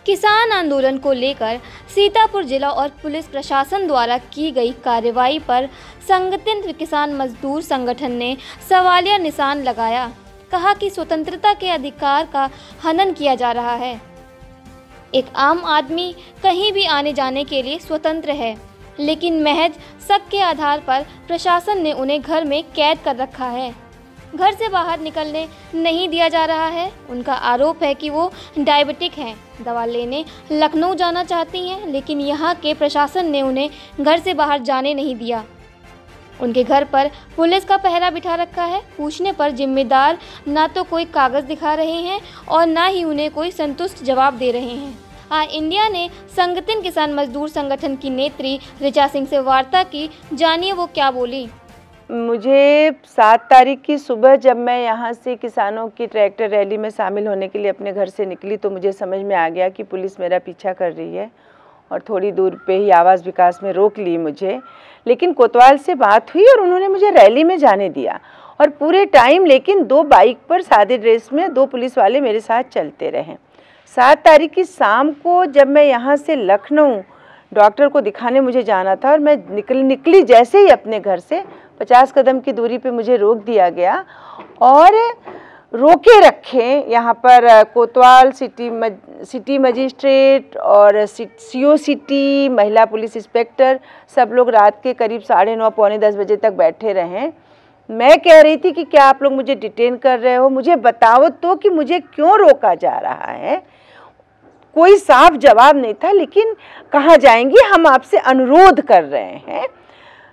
किसान आंदोलन को लेकर सीतापुर जिला और पुलिस प्रशासन द्वारा की गई कार्रवाई पर संगठित किसान मजदूर संगठन ने सवालिया निशान लगाया। कहा कि स्वतंत्रता के अधिकार का हनन किया जा रहा है। एक आम आदमी कहीं भी आने जाने के लिए स्वतंत्र है, लेकिन महज शक के आधार पर प्रशासन ने उन्हें घर में कैद कर रखा है। घर से बाहर निकलने नहीं दिया जा रहा है। उनका आरोप है कि वो डायबिटिक हैं, दवा लेने लखनऊ जाना चाहती हैं, लेकिन यहाँ के प्रशासन ने उन्हें घर से बाहर जाने नहीं दिया। उनके घर पर पुलिस का पहरा बिठा रखा है। पूछने पर जिम्मेदार ना तो कोई कागज़ दिखा रहे हैं और ना ही उन्हें कोई संतुष्ट जवाब दे रहे हैं। इंडिया ने संगठित किसान मजदूर संगठन की नेत्री ऋचा सिंह से वार्ता की। जानिए वो क्या बोली। मुझे 7 तारीख की सुबह जब मैं यहाँ से किसानों की ट्रैक्टर रैली में शामिल होने के लिए अपने घर से निकली तो मुझे समझ में आ गया कि पुलिस मेरा पीछा कर रही है और थोड़ी दूर पे ही आवास विकास में रोक ली मुझे। लेकिन कोतवाल से बात हुई और उन्होंने मुझे रैली में जाने दिया और पूरे टाइम लेकिन 2 बाइक पर सादे ड्रेस में 2 पुलिस वाले मेरे साथ चलते रहे। 7 तारीख की शाम को जब मैं यहाँ से लखनऊ डॉक्टर को दिखाने मुझे जाना था और मैं निकली जैसे ही अपने घर से 50 कदम की दूरी पे मुझे रोक दिया गया और रोके रखे। यहाँ पर कोतवाल सिटी मजिस्ट्रेट और सीओ सिटी महिला पुलिस इंस्पेक्टर सब लोग रात के करीब 9:30 पौने 10 बजे तक बैठे रहे। मैं कह रही थी कि क्या आप लोग मुझे डिटेन कर रहे हो, मुझे बताओ तो कि मुझे क्यों रोका जा रहा है। कोई साफ जवाब नहीं था। लेकिन कहाँ जाएंगी, हम आपसे अनुरोध कर रहे हैं।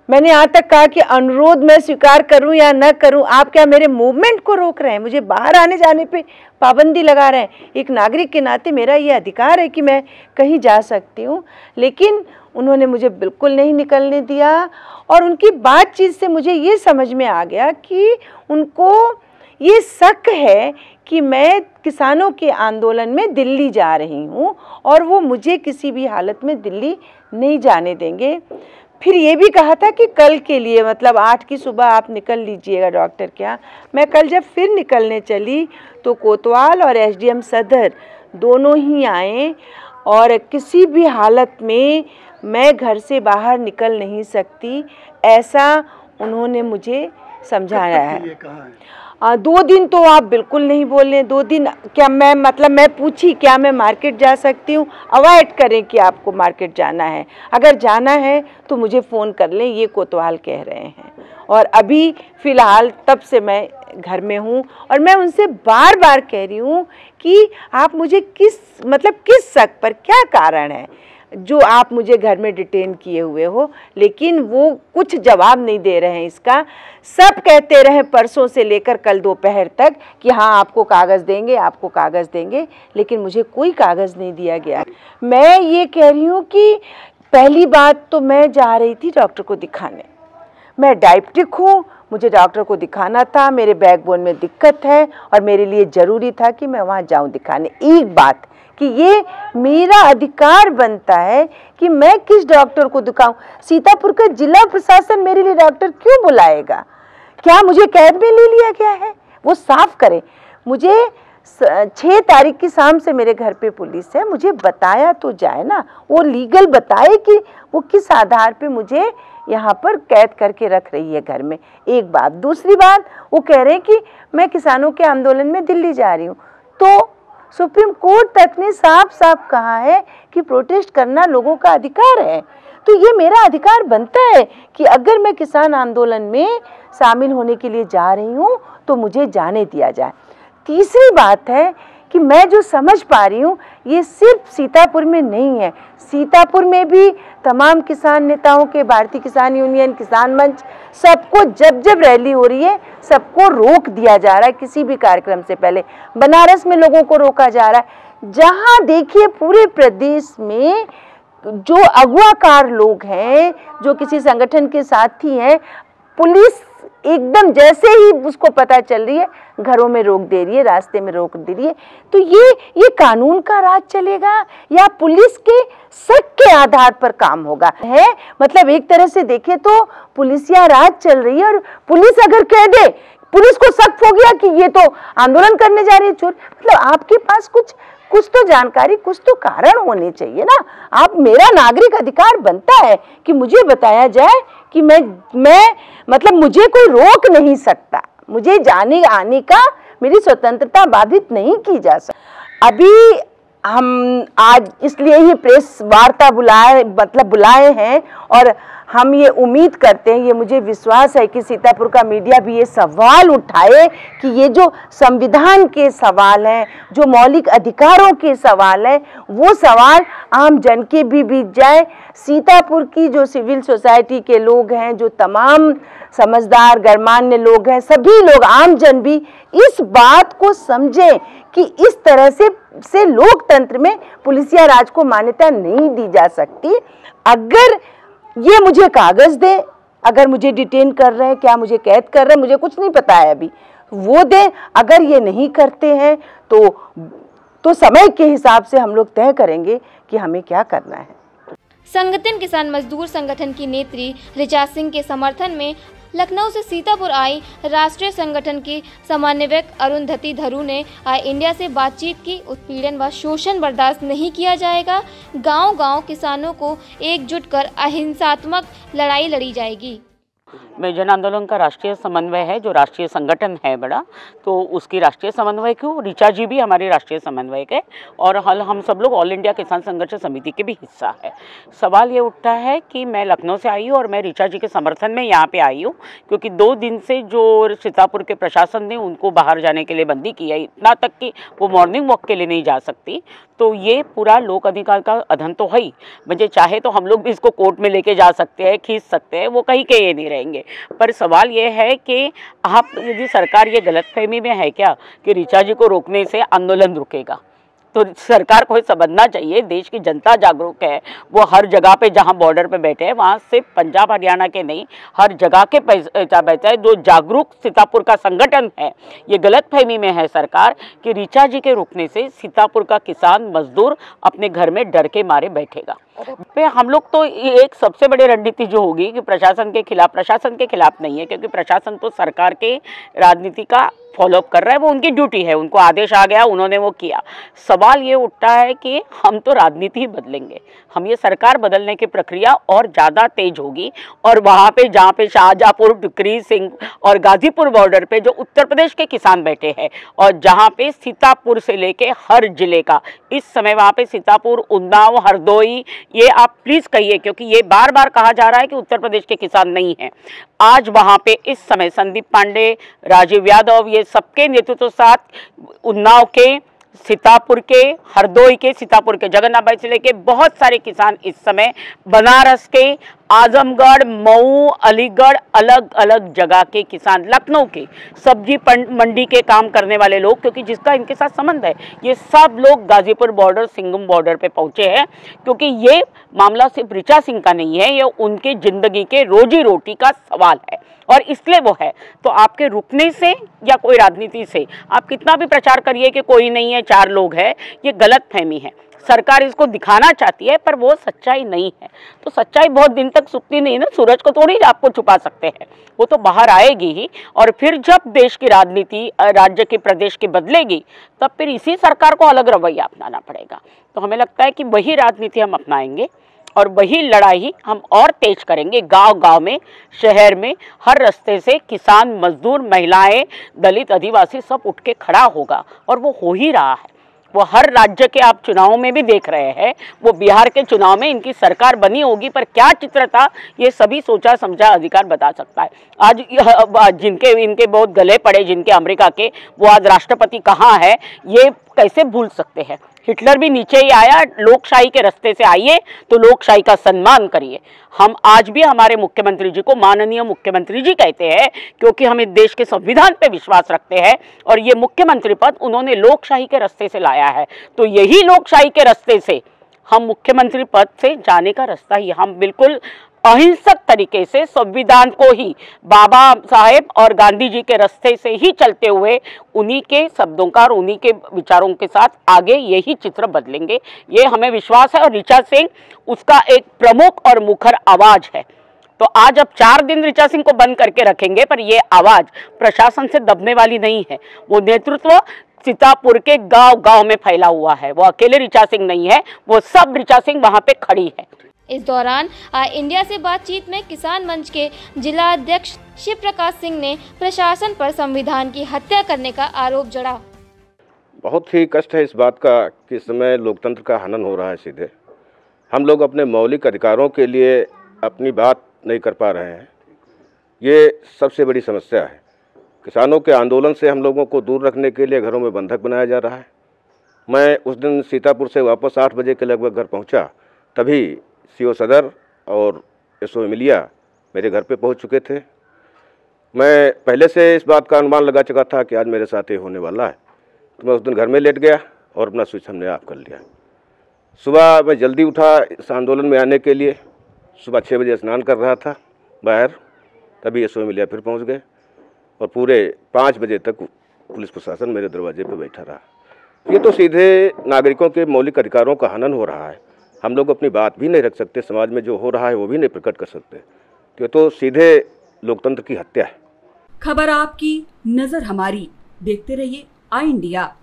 मैंने यहाँ तक कहा कि अनुरोध मैं स्वीकार करूँ या न करूँ, आप क्या मेरे मूवमेंट को रोक रहे हैं, मुझे बाहर आने जाने पे पाबंदी लगा रहे हैं। एक नागरिक के नाते मेरा ये अधिकार है कि मैं कहीं जा सकती हूँ। लेकिन उन्होंने मुझे बिल्कुल नहीं निकलने दिया और उनकी बातचीत से मुझे ये समझ में आ गया कि उनको ये शक है कि मैं किसानों के आंदोलन में दिल्ली जा रही हूँ और वो मुझे किसी भी हालत में दिल्ली नहीं जाने देंगे। फिर ये भी कहा था कि कल के लिए मतलब 8 की सुबह आप निकल लीजिएगा डॉक्टर के यहाँ। मैं कल जब फिर निकलने चली तो कोतवाल और एसडीएम सदर दोनों ही आए और किसी भी हालत में मैं घर से बाहर निकल नहीं सकती, ऐसा उन्होंने मुझे समझाया है। 2 दिन तो आप बिल्कुल नहीं बोले। 2 दिन क्या मैं पूछी क्या मैं मार्केट जा सकती हूँ, अवॉइड करें कि आपको मार्केट जाना है, अगर जाना है तो मुझे फ़ोन कर लें, ये कोतवाल कह रहे हैं। और अभी फ़िलहाल तब से मैं घर में हूँ और मैं उनसे बार बार कह रही हूँ कि आप मुझे किस शक पर, क्या कारण है जो आप मुझे घर में डिटेन किए हुए हो। लेकिन वो कुछ जवाब नहीं दे रहे हैं इसका। सब कहते रहे परसों से लेकर कल दोपहर तक कि हाँ आपको कागज़ देंगे, आपको कागज़ देंगे, लेकिन मुझे कोई कागज़ नहीं दिया गया। मैं ये कह रही हूँ कि पहली बात तो मैं जा रही थी डॉक्टर को दिखाने। मैं डायबिटिक हूँ, मुझे डॉक्टर को दिखाना था, मेरे बैकबोन में दिक्कत है और मेरे लिए ज़रूरी था कि मैं वहाँ जाऊँ दिखाने। एक बात कि ये मेरा अधिकार बनता है कि मैं किस डॉक्टर को दिखाऊं। सीतापुर का जिला प्रशासन मेरे लिए डॉक्टर क्यों बुलाएगा? क्या मुझे कैद में ले लिया गया है? वो साफ करे। मुझे 6 तारीख की शाम से मेरे घर पे पुलिस है, मुझे बताया तो जाए ना, वो लीगल बताए कि वो किस आधार पे मुझे यहाँ पर कैद करके रख रही है घर में। एक बात। दूसरी बात, वो कह रहे हैं कि मैं किसानों के आंदोलन में दिल्ली जा रही हूँ। तो सुप्रीम कोर्ट तक ने साफ साफ कहा है कि प्रोटेस्ट करना लोगों का अधिकार है। तो ये मेरा अधिकार बनता है कि अगर मैं किसान आंदोलन में शामिल होने के लिए जा रही हूँ तो मुझे जाने दिया जाए। तीसरी बात है कि मैं जो समझ पा रही हूँ ये सिर्फ सीतापुर में नहीं है, सीतापुर में भी तमाम किसान नेताओं के, भारतीय किसान यूनियन, किसान मंच, सबको जब रैली हो रही है सबको रोक दिया जा रहा है। किसी भी कार्यक्रम से पहले बनारस में लोगों को रोका जा रहा है। जहाँ देखिए पूरे प्रदेश में जो अगुवाकार लोग हैं, जो किसी संगठन के साथी हैं, पुलिस एकदम जैसे ही उसको पता चल रही है घरों में रोक दे रही है, रास्ते में रोक दे रही है। तो ये कानून का राज चलेगा या पुलिस के शक के आधार पर काम होगा? मतलब एक तरह से देखें तो पुलिसिया राज चल रही है और पुलिस अगर कह दे पुलिस को शक हो गया कि ये तो आंदोलन करने जा रही है चोर। मतलब आपके पास कुछ तो जानकारी, कुछ तो कारण होने चाहिए ना। आप, मेरा नागरिक अधिकार बनता है कि मुझे बताया जाए कि मैं मतलब मुझे कोई रोक नहीं सकता, मुझे जाने आने का, मेरी स्वतंत्रता बाधित नहीं की जा सकती। अभी हम आज इसलिए ही प्रेस वार्ता बुलाए हैं और हम ये उम्मीद करते हैं, ये मुझे विश्वास है कि सीतापुर का मीडिया भी ये सवाल उठाए कि ये जो संविधान के सवाल हैं, जो मौलिक अधिकारों के सवाल हैं, वो सवाल आम जन के भी बीच जाए। सीतापुर की जो सिविल सोसाइटी के लोग हैं, जो तमाम समझदार गणमान्य लोग हैं, सभी लोग, आम जन भी इस बात को समझें कि इस तरह से लोकतंत्र में पुलिसिया राज को मान्यता नहीं दी जा सकती। अगर ये मुझे कागज दे, अगर मुझे डिटेन कर रहे हैं, क्या मुझे कैद कर रहे हैं, मुझे कुछ नहीं पता है अभी, वो दे। अगर ये नहीं करते हैं तो समय के हिसाब से हम लोग तय करेंगे कि हमें क्या करना है। संगठन किसान मजदूर संगठन की नेत्री ऋचा सिंह के समर्थन में लखनऊ से सीतापुर आई राष्ट्रीय संगठन की समन्वयक अरुंधति धरू ने आई इंडिया से बातचीत की। उत्पीड़न व शोषण बर्दाश्त नहीं किया जाएगा। गांव-गांव किसानों को एकजुट कर अहिंसात्मक लड़ाई लड़ी जाएगी। मैं जन आंदोलन का राष्ट्रीय समन्वय है, जो राष्ट्रीय संगठन है बड़ा, तो उसकी राष्ट्रीय समन्वय क्यों, ऋचा जी भी हमारी राष्ट्रीय समन्वयक है और हम सब लोग ऑल इंडिया किसान संघर्ष समिति के भी हिस्सा है। सवाल ये उठता है कि मैं लखनऊ से आई हूँ और मैं ऋचा जी के समर्थन में यहाँ पे आई हूँ, क्योंकि 2 दिन से जो सीतापुर के प्रशासन ने उनको बाहर जाने के लिए बंदी की है, इतना तक कि वो मॉर्निंग वॉक के लिए नहीं जा सकती। तो ये पूरा लोक अधिकार का अधन तो है ही। मुझे चाहे तो हम लोग भी इसको कोर्ट में लेके जा सकते हैं, खींच सकते हैं, वो कहीं के ये नहीं रहेंगे। पर सवाल ये है कि आप, यदि सरकार ये गलतफहमी में है क्या कि ऋचा जी को रोकने से आंदोलन रुकेगा, तो सरकार को समझना चाहिए देश की जनता जागरूक है। वो हर जगह पे जहाँ बॉर्डर पे बैठे हैं, वहाँ सिर्फ पंजाब हरियाणा के नहीं, हर जगह के बैठे हैं। जो जागरूक सीतापुर का संगठन है, ये गलतफहमी में है सरकार कि ऋचा जी के रुकने से सीतापुर का किसान मजदूर अपने घर में डर के मारे बैठेगा। पे हम लोग तो एक सबसे बड़ी रणनीति जो होगी कि प्रशासन के खिलाफ नहीं है, क्योंकि प्रशासन तो सरकार के राजनीति का फॉलोअप कर रहा है, वो उनकी ड्यूटी है, उनको आदेश आ गया, उन्होंने वो किया। सवाल ये उठता है कि हम तो राजनीति ही बदलेंगे, हम ये सरकार बदलने की प्रक्रिया और ज़्यादा तेज होगी। और वहाँ पे जहाँ पे शाहजहाँपुर, टुकरी सिंह और गाजीपुर बॉर्डर पे जो उत्तर प्रदेश के किसान बैठे हैं, और जहाँ पे सीतापुर से लेके हर जिले का इस समय वहाँ पे सीतापुर, उन्नाव, हरदोई, ये आप प्लीज़ कहिए, क्योंकि ये बार बार कहा जा रहा है कि उत्तर प्रदेश के किसान नहीं हैं। आज वहाँ पे इस समय संदीप पांडे, राजीव यादव, ये सबके नेतृत्व साथ उन्नाव के, सीतापुर के, हरदोई के, सीतापुर के जगन्नाथ भाई से लेके बहुत सारे किसान इस समय बनारस के, आजमगढ़, मऊ, अलीगढ़, अलग अलग जगह के किसान, लखनऊ के सब्जी मंडी के काम करने वाले लोग, क्योंकि जिसका इनके साथ संबंध है, ये सब लोग गाजीपुर बॉर्डर, सिंघम बॉर्डर पे पहुंचे हैं। क्योंकि ये मामला सिर्फ ऋचा सिंह का नहीं है, ये उनकी जिंदगी के रोजी रोटी का सवाल है और इसलिए वो है। तो आपके रुकने से या कोई राजनीति से आप कितना भी प्रचार करिए कि कोई नहीं है, 4 लोग हैं, ये गलत फहमी है। सरकार इसको दिखाना चाहती है पर वो सच्चाई नहीं है। तो सच्चाई बहुत दिन तक छुपती नहीं ना, सूरज को थोड़ी आपको छुपा सकते हैं, वो तो बाहर आएगी ही। और फिर जब देश की राजनीति राज्य की, प्रदेश की बदलेगी, तब फिर इसी सरकार को अलग रवैया अपनाना पड़ेगा। तो हमें लगता है कि वही राजनीति हम अपनाएंगे और वही लड़ाई हम और तेज करेंगे। गांव-गांव में, शहर में, हर रास्ते से किसान, मजदूर, महिलाएं, दलित, आदिवासी सब उठ के खड़ा होगा और वो हो ही रहा है। वो हर राज्य के आप चुनाव में भी देख रहे हैं, वो बिहार के चुनाव में इनकी सरकार बनी होगी, पर क्या चित्र था ये सभी सोचा समझा अधिकार बता सकता है। आज जिनके इनके बहुत गले पड़े, जिनके अमेरिका के, वो आज राष्ट्रपति कहाँ है, ये कैसे भूल सकते हैं। हिटलर भी नीचे ही आया, लोकशाही के रास्ते से आइए तो लोकशाही का सम्मान करिए। हम आज भी हमारे मुख्यमंत्री जी को माननीय मुख्यमंत्री जी कहते हैं, क्योंकि हम इस देश के संविधान पे विश्वास रखते हैं और ये मुख्यमंत्री पद उन्होंने लोकशाही के रास्ते से लाया है। तो यही लोकशाही के रास्ते से हम मुख्यमंत्री पद से जाने का रास्ता ही हम बिल्कुल अहिंसक तरीके से संविधान को ही बाबा साहेब और गांधी जी के रास्ते से ही चलते हुए उन्हीं के शब्दों का और उन्हीं के विचारों के साथ आगे यही चित्र बदलेंगे, ये हमें विश्वास है। और ऋचा सिंह उसका एक प्रमुख और मुखर आवाज है। तो आज अब 4 दिन ऋचा सिंह को बंद करके रखेंगे, पर ये आवाज प्रशासन से दबने वाली नहीं है। वो नेतृत्व सीतापुर के गांव गांव में फैला हुआ है। वो अकेले ऋचा सिंह नहीं है, वो सब ऋचा सिंह वहां पे खड़ी है। इस दौरान इंडिया से बातचीत में किसान मंच के जिला अध्यक्ष शिव प्रकाश सिंह ने प्रशासन पर संविधान की हत्या करने का आरोप जड़ा। बहुत ही कष्ट है इस बात का कि इस समय लोकतंत्र का हनन हो रहा है। सीधे हम लोग अपने मौलिक अधिकारों के लिए अपनी बात नहीं कर पा रहे हैं। ये सबसे बड़ी समस्या है। किसानों के आंदोलन से हम लोगों को दूर रखने के लिए घरों में बंधक बनाया जा रहा है। मैं उस दिन सीतापुर से वापस 8 बजे के लगभग घर पहुंचा, तभी सीओ सदर और एसओ एमिलिया मेरे घर पे पहुंच चुके थे। मैं पहले से इस बात का अनुमान लगा चुका था कि आज मेरे साथ ये होने वाला है, तो मैं उस दिन घर में लेट गया और अपना स्विच हमने ऑफ कर लिया। सुबह मैं जल्दी उठा इस आंदोलन में आने के लिए। सुबह 6 बजे स्नान कर रहा था बाहर, तभी एसओ एमिलिया फिर पहुँच गए और पूरे 5 बजे तक पुलिस प्रशासन मेरे दरवाजे पर बैठा रहा। ये तो सीधे नागरिकों के मौलिक अधिकारों का हनन हो रहा है। हम लोग अपनी बात भी नहीं रख सकते, समाज में जो हो रहा है वो भी नहीं प्रकट कर सकते। तो सीधे लोकतंत्र की हत्या है। खबर आपकी, नजर हमारी। देखते रहिए आई इंडिया।